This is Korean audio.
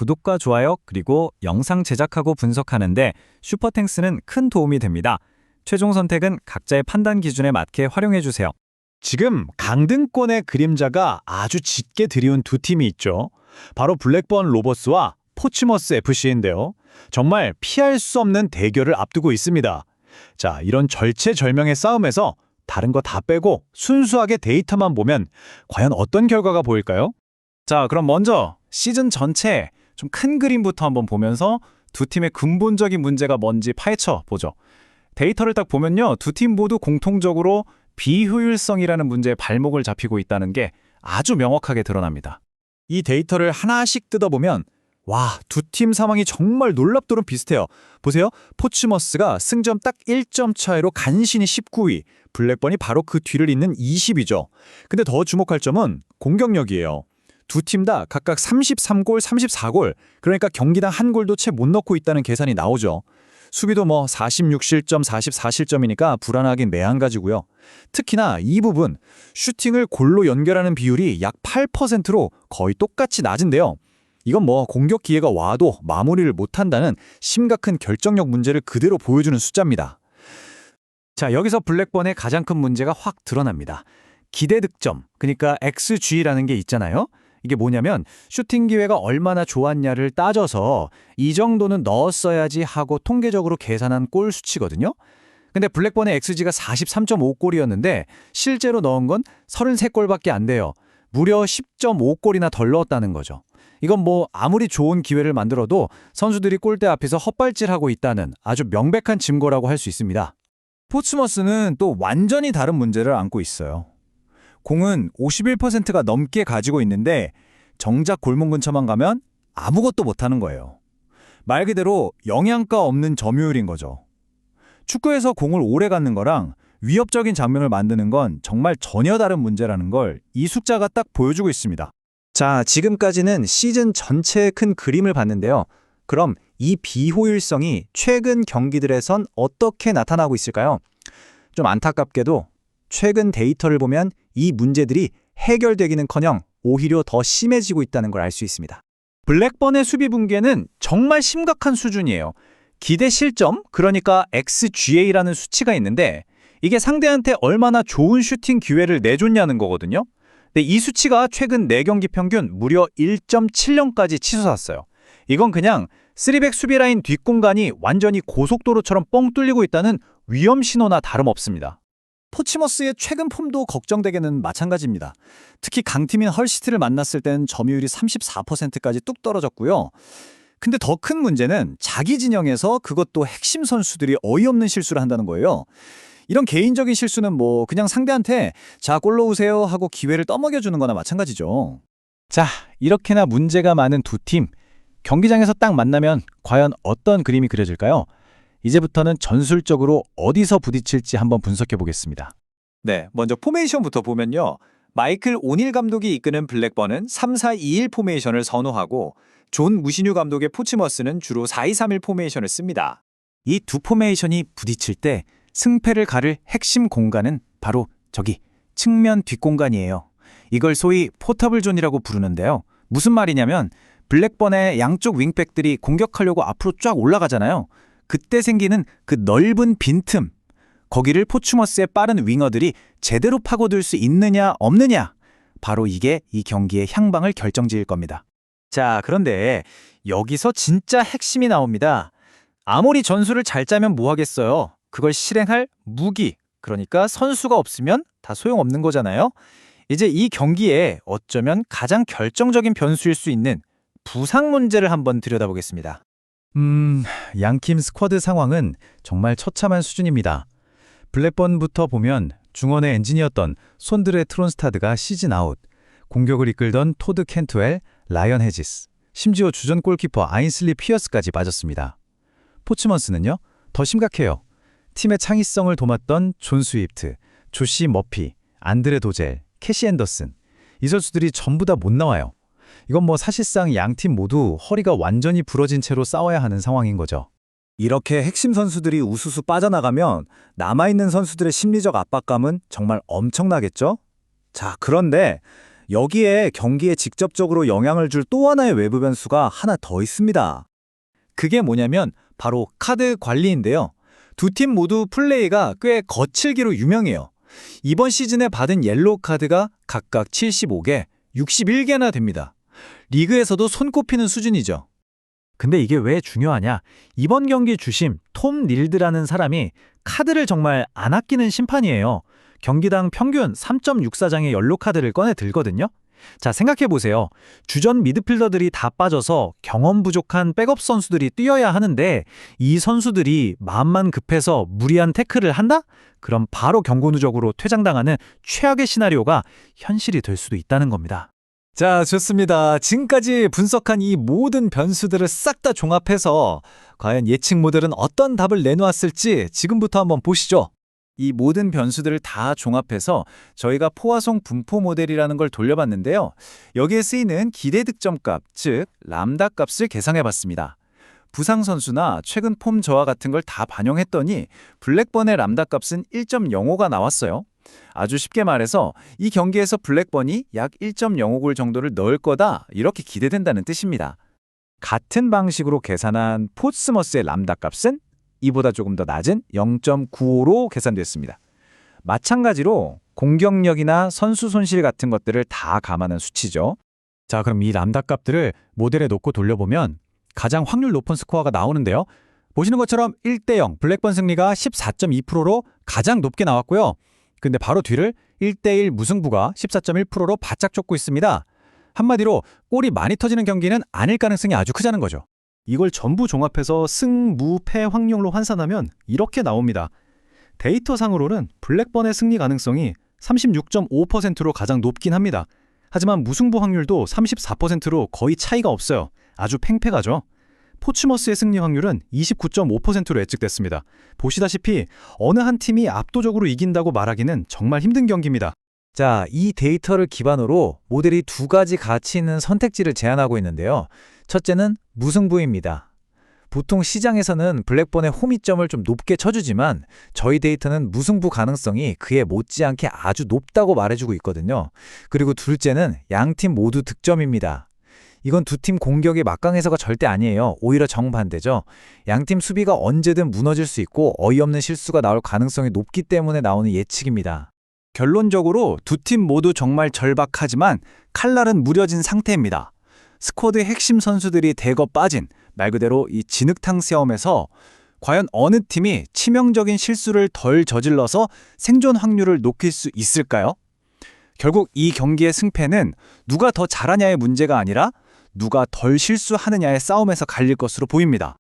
구독과 좋아요 그리고 영상 제작하고 분석하는데 슈퍼탱스는 큰 도움이 됩니다. 최종 선택은 각자의 판단 기준에 맞게 활용해 주세요. 지금 강등권의 그림자가 아주 짙게 드리운 두 팀이 있죠. 바로 블랙번 로버스와 포츠머스 FC인데요. 정말 피할 수 없는 대결을 앞두고 있습니다. 자, 이런 절체절명의 싸움에서 다른 거 다 빼고 순수하게 데이터만 보면 과연 어떤 결과가 보일까요? 자, 그럼 먼저 시즌 전체 좀 큰 그림부터 한번 보면서 두 팀의 근본적인 문제가 뭔지 파헤쳐 보죠. 데이터를 딱 보면요, 두 팀 모두 공통적으로 비효율성이라는 문제에 발목을 잡히고 있다는 게 아주 명확하게 드러납니다. 이 데이터를 하나씩 뜯어보면 와, 두 팀 상황이 정말 놀랍도록 비슷해요. 보세요. 포츠머스가 승점 딱 1점 차이로 간신히 19위, 블랙번이 바로 그 뒤를 잇는 20위죠. 근데 더 주목할 점은 공격력이에요. 두 팀 다 각각 33골, 34골, 그러니까 경기당 한 골도 채 못 넣고 있다는 계산이 나오죠. 수비도 46실점, 44실점이니까 불안하긴 매한가지고요. 특히나 이 부분, 슈팅을 골로 연결하는 비율이 약 8%로 거의 똑같이 낮은데요. 이건 공격 기회가 와도 마무리를 못한다는 심각한 결정력 문제를 그대로 보여주는 숫자입니다. 자, 여기서 블랙번의 가장 큰 문제가 확 드러납니다. 기대 득점, 그러니까 XG라는 게 있잖아요. 이게 뭐냐면 슈팅 기회가 얼마나 좋았냐를 따져서 이 정도는 넣었어야지 하고 통계적으로 계산한 골 수치거든요. 근데 블랙번의 XG가 43.5골이었는데 실제로 넣은 건 33골밖에 안 돼요. 무려 10.5골이나 덜 넣었다는 거죠. 이건 아무리 좋은 기회를 만들어도 선수들이 골대 앞에서 헛발질하고 있다는 아주 명백한 증거라고 할 수 있습니다. 포츠머스는 또 완전히 다른 문제를 안고 있어요. 공은 51%가 넘게 가지고 있는데 정작 골문 근처만 가면 아무것도 못하는 거예요. 말 그대로 영양가 없는 점유율인 거죠. 축구에서 공을 오래 갖는 거랑 위협적인 장면을 만드는 건 정말 전혀 다른 문제라는 걸 이 숫자가 딱 보여주고 있습니다. 자, 지금까지는 시즌 전체의 큰 그림을 봤는데요. 그럼 이 비효율성이 최근 경기들에선 어떻게 나타나고 있을까요? 좀 안타깝게도 최근 데이터를 보면 이 문제들이 해결되기는커녕 오히려 더 심해지고 있다는 걸 알 수 있습니다. 블랙번의 수비 붕괴는 정말 심각한 수준이에요. 기대 실점, 그러니까 XGA라는 수치가 있는데 이게 상대한테 얼마나 좋은 슈팅 기회를 내줬냐는 거거든요. 근데 이 수치가 최근 4경기 평균 무려 1.70까지 치솟았어요. 이건 그냥 3백 수비 라인 뒷공간이 완전히 고속도로처럼 뻥 뚫리고 있다는 위험 신호나 다름없습니다. 포츠머스의 최근 폼도 걱정되기는 마찬가지입니다. 특히 강팀인 헐시티를 만났을 땐 점유율이 34%까지 뚝 떨어졌고요. 근데 더 큰 문제는 자기 진영에서 그것도 핵심 선수들이 어이없는 실수를 한다는 거예요. 이런 개인적인 실수는 그냥 상대한테 자, 골 넣으세요 하고 기회를 떠먹여주는 거나 마찬가지죠. 자, 이렇게나 문제가 많은 두 팀, 경기장에서 딱 만나면 과연 어떤 그림이 그려질까요? 이제부터는 전술적으로 어디서 부딪힐지 한번 분석해 보겠습니다. 네, 먼저 포메이션부터 보면요. 마이클 오닐 감독이 이끄는 블랙번은 3-4-2-1 포메이션을 선호하고 존 무시뉴 감독의 포츠머스는 주로 4-2-3-1 포메이션을 씁니다. 이 두 포메이션이 부딪힐 때 승패를 가를 핵심 공간은 바로 저기 측면 뒷공간이에요. 이걸 소위 포터블 존이라고 부르는데요. 무슨 말이냐면 블랙번의 양쪽 윙백들이 공격하려고 앞으로 쫙 올라가잖아요. 그때 생기는 그 넓은 빈틈, 거기를 포츠머스의 빠른 윙어들이 제대로 파고들 수 있느냐 없느냐, 바로 이게 이 경기의 향방을 결정지을 겁니다. 자, 그런데 여기서 진짜 핵심이 나옵니다. 아무리 전술을 잘 짜면 뭐 하겠어요. 그걸 실행할 무기, 그러니까 선수가 없으면 다 소용없는 거잖아요. 이제 이 경기에 어쩌면 가장 결정적인 변수일 수 있는 부상 문제를 한번 들여다보겠습니다. 양팀 스쿼드 상황은 정말 처참한 수준입니다. 블랙번부터 보면 중원의 엔지니어였던 손드레 트론스타드가 시즌 아웃, 공격을 이끌던 토드 캔트웰, 라이언 헤지스, 심지어 주전 골키퍼 아인슬리 피어스까지 빠졌습니다. 포츠머스는요, 더 심각해요. 팀의 창의성을 도맡던 존 스위프트, 조시 머피, 안드레 도젤, 캐시 앤더슨, 이 선수들이 전부 다 못 나와요. 이건 사실상 양팀 모두 허리가 완전히 부러진 채로 싸워야 하는 상황인 거죠. 이렇게 핵심 선수들이 우수수 빠져나가면 남아있는 선수들의 심리적 압박감은 정말 엄청나겠죠? 자, 그런데 여기에 경기에 직접적으로 영향을 줄 또 하나의 외부 변수가 하나 더 있습니다. 그게 뭐냐면 바로 카드 관리인데요. 두 팀 모두 플레이가 꽤 거칠기로 유명해요. 이번 시즌에 받은 옐로우 카드가 각각 75개, 61개나 됩니다. 리그에서도 손꼽히는 수준이죠. 근데 이게 왜 중요하냐? 이번 경기 주심 톰 닐드라는 사람이 카드를 정말 안 아끼는 심판이에요. 경기당 평균 3.64장의 옐로우 카드를 꺼내 들거든요. 자, 생각해보세요. 주전 미드필더들이 다 빠져서 경험 부족한 백업 선수들이 뛰어야 하는데 이 선수들이 마음만 급해서 무리한 태클을 한다? 그럼 바로 경고 누적으로 퇴장당하는 최악의 시나리오가 현실이 될 수도 있다는 겁니다. 자, 좋습니다. 지금까지 분석한 이 모든 변수들을 싹 다 종합해서 과연 예측 모델은 어떤 답을 내놓았을지 지금부터 한번 보시죠. 이 모든 변수들을 다 종합해서 저희가 포화송 분포 모델이라는 걸 돌려봤는데요. 여기에 쓰이는 기대 득점값, 즉 람다 값을 계산해봤습니다. 부상 선수나 최근 폼 저하 같은 걸 다 반영했더니 블랙번의 람다 값은 1.05가 나왔어요. 아주 쉽게 말해서 이 경기에서 블랙번이 약 1.05골 정도를 넣을 거다, 이렇게 기대된다는 뜻입니다. 같은 방식으로 계산한 포츠머스의 람다 값은 이보다 조금 더 낮은 0.95로 계산됐습니다. 마찬가지로 공격력이나 선수 손실 같은 것들을 다 감안한 수치죠. 자, 그럼 이 람다 값들을 모델에 놓고 돌려보면 가장 확률 높은 스코어가 나오는데요. 보시는 것처럼 1대0 블랙번 승리가 14.2%로 가장 높게 나왔고요. 근데 바로 뒤를 1대1 무승부가 14.1%로 바짝 쫓고 있습니다. 한마디로 골이 많이 터지는 경기는 아닐 가능성이 아주 크다는 거죠. 이걸 전부 종합해서 승, 무, 패 확률로 환산하면 이렇게 나옵니다. 데이터상으로는 블랙번의 승리 가능성이 36.5%로 가장 높긴 합니다. 하지만 무승부 확률도 34%로 거의 차이가 없어요. 아주 팽팽하죠. 포츠머스의 승리 확률은 29.5%로 예측됐습니다. 보시다시피 어느 한 팀이 압도적으로 이긴다고 말하기는 정말 힘든 경기입니다. 자, 이 데이터를 기반으로 모델이 두 가지 가치 있는 선택지를 제안하고 있는데요. 첫째는 무승부입니다. 보통 시장에서는 블랙번의 호미점을 좀 높게 쳐주지만 저희 데이터는 무승부 가능성이 그에 못지않게 아주 높다고 말해주고 있거든요. 그리고 둘째는 양팀 모두 득점입니다. 이건 두 팀 공격의 막강해서가 절대 아니에요. 오히려 정반대죠. 양팀 수비가 언제든 무너질 수 있고 어이없는 실수가 나올 가능성이 높기 때문에 나오는 예측입니다. 결론적으로 두 팀 모두 정말 절박하지만 칼날은 무뎌진 상태입니다. 스쿼드의 핵심 선수들이 대거 빠진 말 그대로 이 진흙탕 싸움에서 과연 어느 팀이 치명적인 실수를 덜 저질러서 생존 확률을 높일 수 있을까요? 결국 이 경기의 승패는 누가 더 잘하냐의 문제가 아니라 누가 덜 실수하느냐의 싸움에서 갈릴 것으로 보입니다.